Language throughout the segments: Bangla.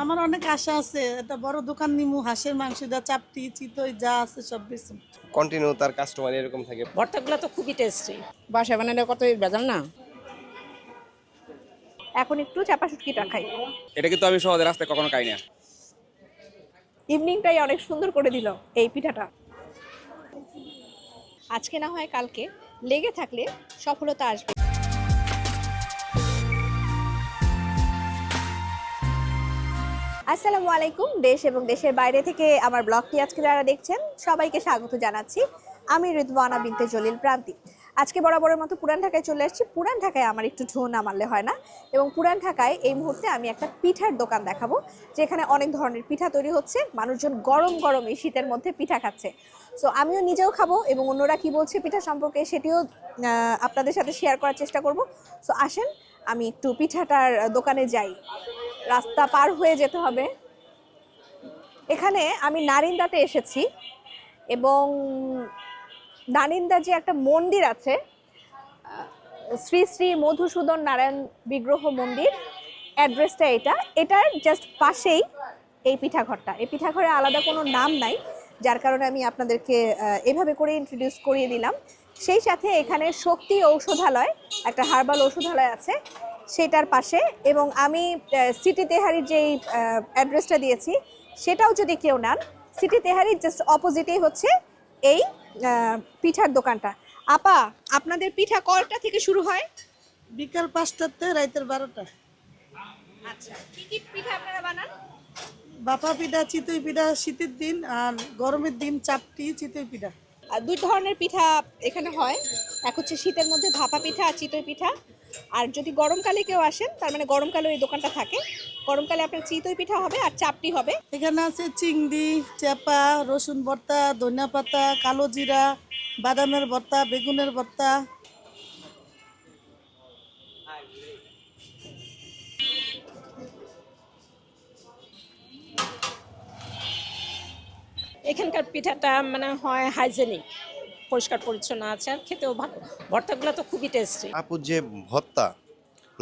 আমার অনেক আশা আছে, একটা বড় দোকান নিমু, হাঁসের মাংস দা, চাপটি, চিতই যা আছে সব বেশি। কন্টিনিউ তার কাস্টমার এরকম থাকে। ভর্তাগুলো তো খুবই টেস্টি। বাসায় বানালে কত ভেজাল না। এখন একটু চাপা শুটকিটা খাই। এটা কিন্তু আমি সহজে রাস্তায় কখনো খাই না। ইভিনিংটাই অনেক সুন্দর করে দিল এই পিঠাটা। আজকে না হয় কালকে লেগে থাকলে সফলতা আসবে। আসসালামু আলাইকুম। দেশ এবং দেশের বাইরে থেকে আমার ব্লগটি আজকে যারা দেখছেন সবাইকে স্বাগত জানাচ্ছি। আমি রিদওয়ানা বিনতে জলিল প্রান্তি। আজকে বরাবরের মতো পুরান ঢাকায় চলে আসছি। পুরান ঢাকায় আমার একটু ঢোঁ না মারলে হয় না, এবং পুরান ঢাকায় এই মুহূর্তে আমি একটা পিঠার দোকান দেখাবো, যেখানে অনেক ধরনের পিঠা তৈরি হচ্ছে। মানুষজন গরম গরম এই শীতের মধ্যে পিঠা খাচ্ছে। সো আমিও নিজেও খাবো এবং অন্যরা কি বলছে পিঠা সম্পর্কে সেটিও আপনাদের সাথে শেয়ার করার চেষ্টা করব। সো আসেন আমি একটু পিঠাটার দোকানে যাই। রাস্তা পার হয়ে যেতে হবে। এখানে আমি নারিন্দাতে এসেছি এবং নারিন্দা যে একটা মন্দির আছে, শ্রী শ্রী মধুসূদন নারায়ণ বিগ্রহ মন্দির, অ্যাড্রেসটা এটার জাস্ট পাশেই এই পিঠাঘরটা। এই পিঠাঘরে আলাদা কোনো নাম নাই, যার কারণে আমি আপনাদেরকে এভাবে করে ইন্ট্রোডিউস করিয়ে দিলাম। সেই সাথে এখানে শক্তি ঔষধালয়, একটা হার্বাল ঔষধালয় আছে সেটার পাশে, এবং আমি সিটি তেহারির যেই অ্যাড্রেসটা দিয়েছি সেটাও যদি কেউ নেন, সিটি তেহারির জাস্ট অপোজিটেই হচ্ছে এই পিঠার দোকানটা। আপা, আপনাদের পিঠা কয়টা থেকে শুরু হয়? বিকাল 5টাতে, রাতের 12টা। আচ্ছা, কি কি পিঠা আপনারা বানান? বাপা পিঠা, চিতই পিঠা শীতের দিন, আর গরমের দিন চাপটি, চিতই পিঠা। দুই ধরনের পিঠা এখানে হয়, এক হচ্ছে শীতের মধ্যে ভাপা পিঠা আর চিতই পিঠা। আর যদি গরমকালে কেউ আসেন, তার মানে গরমকালে এই দোকানটা থাকে, গরমকালে আপনার চিতই পিঠা হবে আর চাপটি হবে। এখানে আছে চিংড়ি, চেপা, রসুন ভর্তা, ধনিয়া পাতা, কালো জিরা, বাদামের ভর্তা, বেগুনের ভর্তা। এখানকার পিঠাটা মানে হয় হাইজেনিক, পরিষ্কার পরিচ্ছন্ন আছে, আর খেতেও ভালো। ভর্তাগুলো তো খুবই টেস্টি। আপুর যে ভর্তা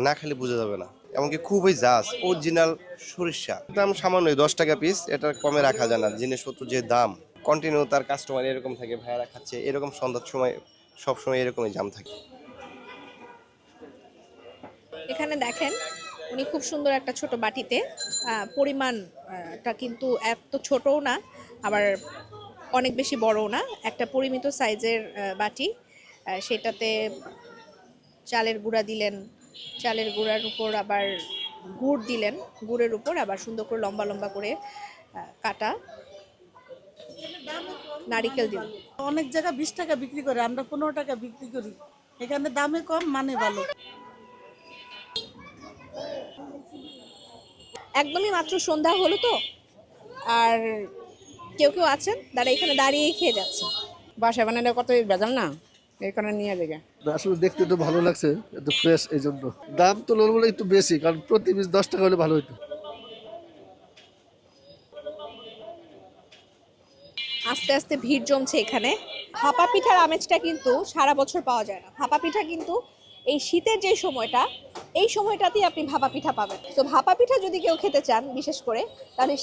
না খেলে বোঝা যাবে না, এমনকি খুবই জাস অরিজিনাল সরিষা। দাম সামান্য 10 টাকা পিস, এটা কমে রাখা যায় না। জিনিসপত্র যে দাম, কন্টিনিউ তার কাস্টমার এরকম থাকে, ভাইয়ারা খাচ্ছে এরকম, সন্ধ্যার সময় সবসময় এরকমই জাম থাকে। এখানে দেখেন উনি খুব সুন্দর একটা ছোট বাটিতে, পরিমাণটা কিন্তু এত ছোটও না আবার অনেক বেশি বড়ও না, একটা পরিমিত সাইজের বাটি। সেটাতে চালের গুঁড়া দিলেন, চালের গুঁড়ার উপর আবার গুড় দিলেন, গুড়ের উপর আবার সুন্দর করে লম্বা লম্বা করে কাটা নারিকেল দিলেন। অনেক জায়গা 20 টাকা বিক্রি করে, আমরা 15 টাকা বিক্রি করি। এখানে দামে কম, মানে ভালো। একদমই মাত্র সন্ধ্যা হলো তো, আর কেউ কেউ আছেন যারা এখানে দাঁড়িয়েই খেয়ে যাচ্ছে। বাসায় বানালে কত ভেজাল না, এই কারণে নিয়ে যায়। আসলে দেখতে একটু ভালো লাগছে, একটু ফ্রেশ, এই জন্য দাম তো বলে একটু বেশি, কারণ প্রতি পিস 10 টাকা হলে ভালো হতো। আস্তে আস্তে ভিড় জমছে এখানে। ভাপা পিঠার আমেজটা কিন্তু সারা বছর পাওয়া যায় না। ভাপা পিঠা কিন্তু এই শীতের যে সময়টা, এই সময়টাতেই আপনি ভাপা পিঠা পাবেন। তো ভাপা পিঠা যদি কেউ খেতে চান বিশেষ করে, তাহলে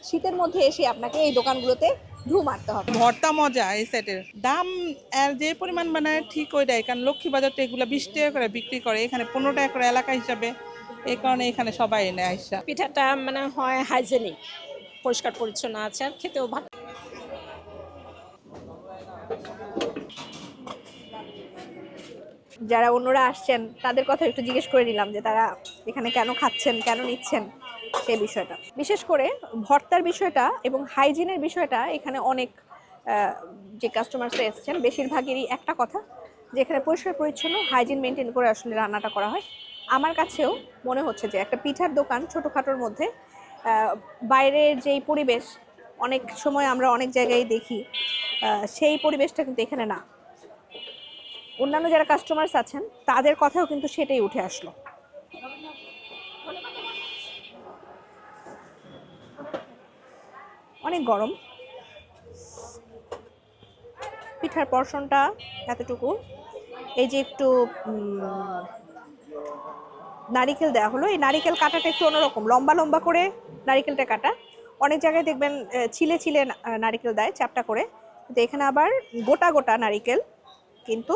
শীতের মধ্যে এসে আপনাকে এই দোকানগুলোতে ঢু মারতে হবে। ভর্তা মজা এই সেটের দাম আর যে পরিমাণ বানায় ঠিক ওইটাই, কারণ লক্ষ্মী বাজারটা এগুলো 20 টাকা করে বিক্রি করে, এখানে 15 টাকা করে এলাকা হিসাবে, এই কারণে এখানে সবাই এনে আইসা। পিঠাটা মানে হয় হাইজেনিক, পরিষ্কার পরিচ্ছন্ন আছে, আর খেতেও ভালো। যারা অন্যরা আসছেন তাদের কথা একটু জিজ্ঞেস করে নিলাম যে তারা এখানে কেন খাচ্ছেন, কেন নিচ্ছেন সেই বিষয়টা। বিশেষ করে ভর্তার বিষয়টা এবং হাইজিনের বিষয়টা এখানে অনেক যে কাস্টমারসরা এসেছেন বেশিরভাগেরই একটা কথা, যে এখানে পরিষ্কার পরিচ্ছন্ন হাইজিন মেনটেন করে আসলে রান্নাটা করা হয়। আমার কাছেও মনে হচ্ছে যে একটা পিঠার দোকান ছোটোখাটোর মধ্যে বাইরের যেই পরিবেশ অনেক সময় আমরা অনেক জায়গায় দেখি, সেই পরিবেশটা কিন্তু এখানে না। অন্যান্য যারা কাস্টমার্স আছেন তাদের কথাও কিন্তু সেটাই উঠে আসলো। অনেক গরম, পিঠার পর্শনটা এতটুকু। এই যে একটু নারিকেল দেওয়া হলো, এই নারিকেল কাটাটা একটু অন্যরকম, লম্বা লম্বা করে নারিকেলটা কাটা। অনেক জায়গায় দেখবেন ছিলে ছিলে নারিকেল দেয় চ্যাপটা করে, কিন্তু এখানে আবার গোটা গোটা নারিকেল কিন্তু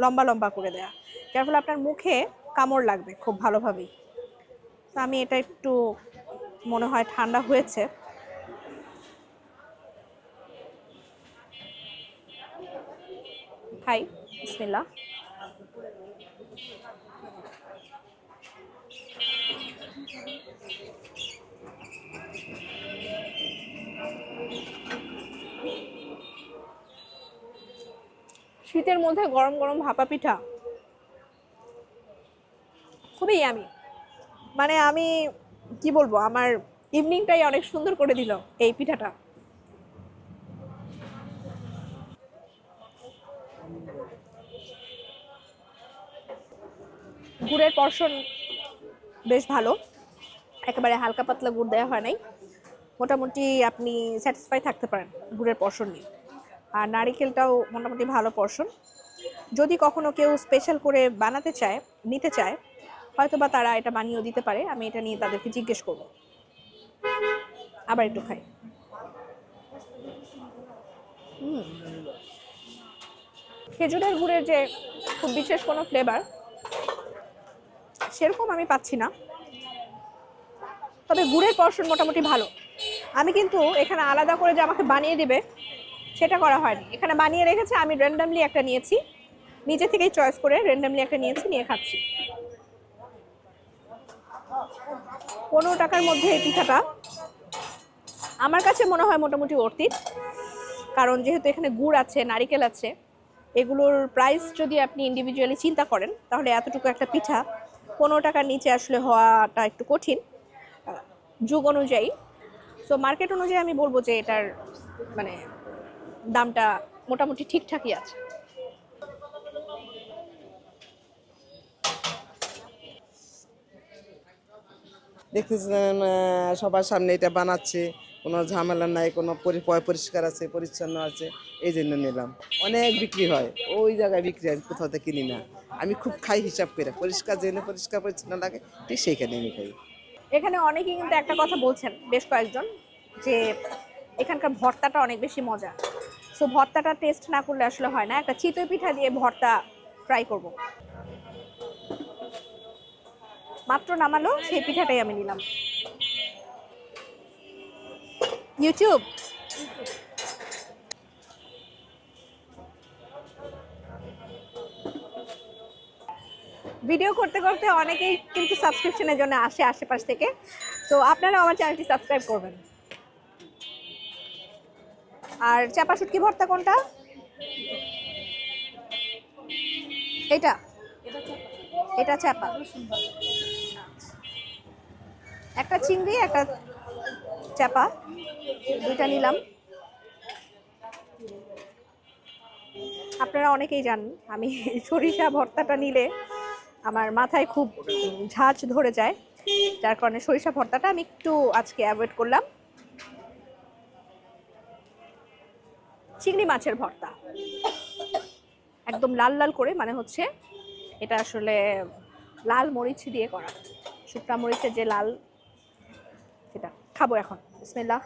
লম্বা লম্বা করে দেয়া, যার ফলে আপনার মুখে কামড় লাগবে খুব ভালোভাবেই। তো আমি এটা একটু মনে হয় ঠান্ডা হয়েছে। খাই, বিসমিল্লাহ। শীতের মধ্যে গরম গরম ভাপা পিঠা খুবই ইয়ামি। মানে আমি কি বলবো, আমার ইভিনিংটাই অনেক সুন্দর করে দিল এই পিঠাটা। গুড়ের পর্শন বেশ ভালো, একেবারে হালকা পাতলা গুড় দেওয়া হয় নাই, মোটামুটি আপনি স্যাটিসফাই থাকতে পারেন গুড়ের পর্শন নিয়ে। আর নারিকেলটাও মোটামুটি ভালো পর্শন। যদি কখনো কেউ স্পেশাল করে বানাতে চায়, নিতে চায়, হয়তো বা তারা এটা বানিয়েও দিতে পারে। আমি এটা নিয়ে তাদেরকে জিজ্ঞেস করব। আবার একটু খাই। খেজুরের গুড়ের যে খুব বিশেষ কোনো ফ্লেভার সেরকম আমি পাচ্ছি না, তবে গুড়ের পর্শন মোটামুটি ভালো। আমি কিন্তু এখানে আলাদা করে যে আমাকে বানিয়ে দিবে সেটা করা হয়নি, এখানে বানিয়ে রেখেছে, আমি র্যান্ডামলি একটা নিয়েছি, নিজে থেকেই চয়েস করে র্যান্ডামলি একটা নিয়েছি, নিয়ে খাচ্ছি। 15 টাকার মধ্যে এই পিঠাটা আমার কাছে মনে হয় মোটামুটি অর্থ, কারণ যেহেতু এখানে গুড় আছে, নারিকেল আছে, এগুলোর প্রাইস যদি আপনি ইন্ডিভিজুয়ালি চিন্তা করেন তাহলে এতটুকু একটা পিঠা 15 টাকার নিচে আসলে হওয়াটা একটু কঠিন যুগ অনুযায়ী। সো মার্কেট অনুযায়ী আমি বলবো যে এটার মানে দামটা মোটামুটি ঠিকঠাকই আছে। দেখতেছেন সবার সামনে এটা বানাচ্ছে, কোনো ঝামেলা নাই, কোনো পরিষ্কার আছে, পরিচ্ছন্ন আছে, এই জন্য নিলাম। অনেক বিক্রি হয়, ওই জায়গায় বিক্রি হয়, কোথাও থেকে কিনি না। আমি খুব খাই হিসাব করে, পরিষ্কার যেখানে পরিষ্কার পরিচ্ছন্ন লাগে ঠিক সেইখানে আমি খাই। এখানে অনেকেই কিন্তু একটা কথা বলছেন, বেশ কয়েকজন, যে এখানকার ভর্তাটা অনেক বেশি মজা। সো ভর্তাটা টেস্ট না করলে আসলে হয় না। একটা চিতই পিঠা দিয়ে ভর্তা ট্রাই করব। মাত্র নামালো সেই পিঠাটাই আমি নিলাম। ইউটিউব ভিডিও করতে করতে অনেকেই কিন্তু সাবস্ক্রিপশনের জন্য আসে আশেপাশ থেকে, তো আপনারা আমার চ্যানেলটি সাবস্ক্রাইব করবেন। আর চাপা শুটকি ভর্তা কোনটা? এটা এটা চাপা, একটা চিংড়ি একটা চাপা, দুইটা নিলাম। আপনারা অনেকেই জানেন আমি সরিষা ভর্তাটা নিলে আমার মাথায় খুব ঝাঁঝ ধরে যায়, যার কারণে সরিষা ভর্তাটা আমি একটু আজকে অ্যাভয়েড করলাম। চিংড়ি মাছের ভর্তা একদম লাল লাল করে, মানে হচ্ছে এটা আসলে লাল মরিচ দিয়ে করা, শুকনা মরিচের যে লাল, সেটা খাবো এখন। বিসমিল্লাহ।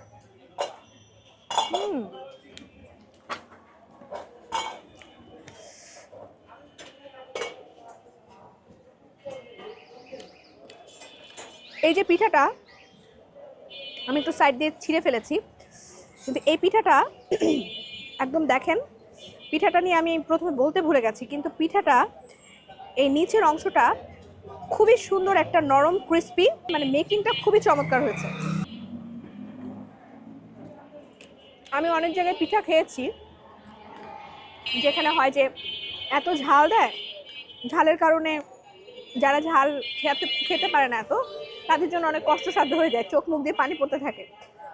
এই যে পিঠাটা আমি একটু সাইড দিয়ে ছিঁড়ে ফেলেছি, কিন্তু এই পিঠাটা একদম দেখেন, পিঠাটা নিয়ে আমি প্রথমে বলতে ভুলে গেছি, কিন্তু পিঠাটা এই নিচের অংশটা খুবই সুন্দর, একটা নরম ক্রিস্পি, মানে মেকিংটা খুবই চমৎকার হয়েছে। আমি অনেক জায়গায় পিঠা খেয়েছি যেখানে হয় যে এত ঝাল দেয়, ঝালের কারণে যারা ঝাল খেতে পারে না এত, তাদের জন্য অনেক কষ্টসাধ্য হয়ে যায়, চোখ মুখ দিয়ে পানি পড়তে থাকে।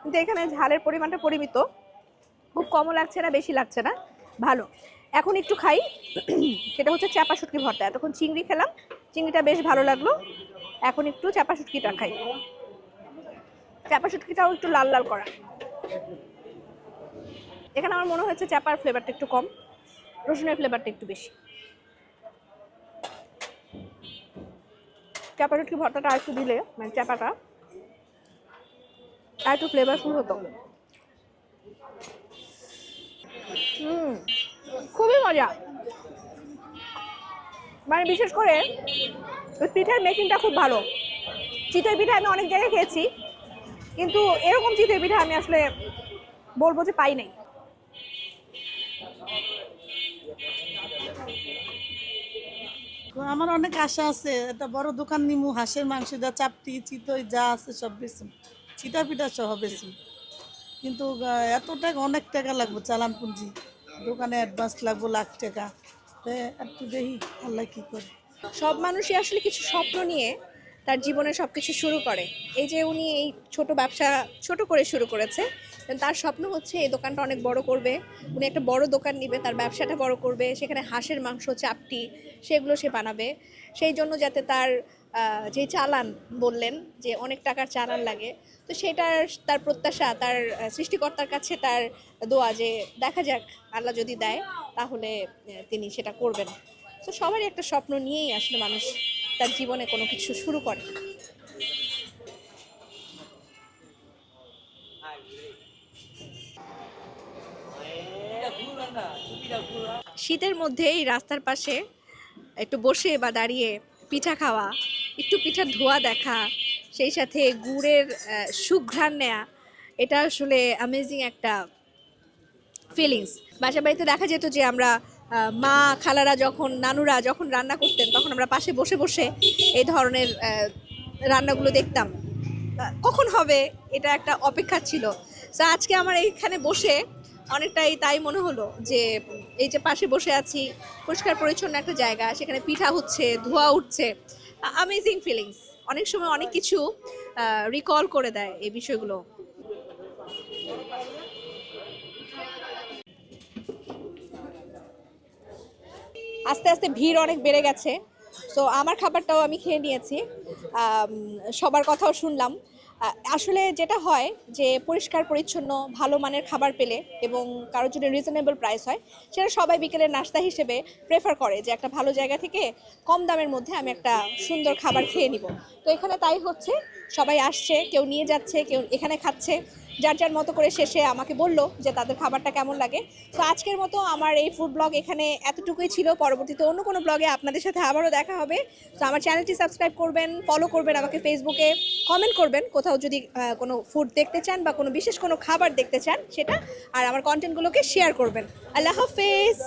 কিন্তু এখানে ঝালের পরিমাণটা পরিমিত, খুব কমও লাগছে না, বেশি লাগছে না, ভালো। এখন একটু খাই, সেটা হচ্ছে চাপা শুটকি ভর্তা। এতক্ষণ চিংড়ি খেলাম, চিংড়িটা বেশ ভালো লাগলো, এখন একটু চাপা শুটকিটা খাই। চাপা শুটকিটাও একটু লাল লাল করা। এখানে আমার মনে হচ্ছে চাপার ফ্লেভারটা একটু কম, রসুনের ফ্লেভারটা একটু বেশি। চাপা শুটকি ভর্তাটা আর একটু দিলে, মানে চাপাটা আর একটু ফ্লেভারফুল হতো। খুবই মজা, মানে বিশেষ করে ওই পিঠার মেকিংটা খুব ভালো। চিতই পিঠা আমি অনেক জায়গায় খেয়েছি, কিন্তু এরকম চিতই পিঠা আমি আসলে বলবো যে পাই নাই। আমার অনেক আশা আছে, একটা বড় দোকান নিমু, হাঁসের মাংস দা, চাপটি, চিতই যা আছে সব বেশি, চিতা পিঠা সহ বেশি। কিন্তু এত টাকা, অনেক টাকা লাগবে চালান পুঁজি, দোকানে অ্যাডভান্স লাগবে লাখ টাকা। একটু দেখি আল্লাহ কি করে। সব মানুষই আসলে কিছু স্বপ্ন নিয়ে তার জীবনে সব কিছু শুরু করে। এই যে উনি এই ছোট ব্যবসা ছোট করে শুরু করেছে, তার স্বপ্ন হচ্ছে এই দোকানটা অনেক বড় করবে। উনি একটা বড় দোকান নিবে, তার ব্যবসাটা বড় করবে, সেখানে হাঁসের মাংস, চাপটি সেগুলো সে বানাবে। সেই জন্য যাতে তার যে চালান বললেন যে অনেক টাকার চালান লাগে, তো সেটার তার প্রত্যাশা, তার সৃষ্টিকর্তার কাছে তার দোয়া যে দেখা যাক আল্লাহ যদি দেয় তাহলে তিনি সেটা করবেন। তো সবারই একটা স্বপ্ন নিয়েই আসলে মানুষ তার জীবনে কোনো কিছু শুরু করে। শীতের মধ্যে এই রাস্তার পাশে একটু বসে বা দাঁড়িয়ে পিঠা খাওয়া, একটু পিঠার ধোয়া দেখা, সেই সাথে গুড়ের সুঘ্রাণ নেয়া, এটা আসলে অ্যামেজিং একটা ফিলিংস। বাসা বাড়িতে দেখা যেত যে আমরা মা খালারা যখন, নানুরা যখন রান্না করতেন, তখন আমরা পাশে বসে বসে এই ধরনের রান্নাগুলো দেখতাম। কখন হবে এটা একটা অপেক্ষা ছিল। তো আজকে আমার এইখানে বসে অনেকটাই তাই মনে হলো যে এই যে পাশে বসে আছি, পরিষ্কার পরিচ্ছন্ন একটা জায়গা, সেখানে পিঠা হচ্ছে, ধোয়া উঠছে, অ্যামেজিং ফিলিংস। অনেক সময় অনেক কিছু রিকল করে দেয় এই বিষয়গুলো। আস্তে আস্তে ভিড় অনেক বেড়ে গেছে, সো আমার খাবারটাও আমি খেয়ে নিয়েছি, সবার কথাও শুনলাম। আসলে যেটা হয় যে পরিষ্কার পরিচ্ছন্ন ভালো মানের খাবার পেলে এবং কারোর জন্য রিজনেবল প্রাইস হয়, সেটা সবাই বিকেলের নাস্তা হিসেবে প্রেফার করে যে একটা ভালো জায়গা থেকে কম দামের মধ্যে আমি একটা সুন্দর খাবার খেয়ে নিব। তো এখানে তাই হচ্ছে, সবাই আসছে, কেউ নিয়ে যাচ্ছে, কেউ এখানে খাচ্ছে, যার যার মতো করে। শেষে আমাকে বললো যে তাদের খাবারটা কেমন লাগে। তো আজকের মতো আমার এই ফুড ব্লগ এখানে এতটুকুই ছিল। পরবর্তীতে অন্য কোনো ব্লগে আপনাদের সাথে আবারও দেখা হবে। তো আমার চ্যানেলটি সাবস্ক্রাইব করবেন, ফলো করবেন, আমাকে ফেসবুকে কমেন্ট করবেন কোথাও যদি কোনো ফুড দেখতে চান বা কোনো বিশেষ কোনো খাবার দেখতে চান সেটা, আর আমার কন্টেন্টগুলোকে শেয়ার করবেন। আল্লাহ হাফেজ।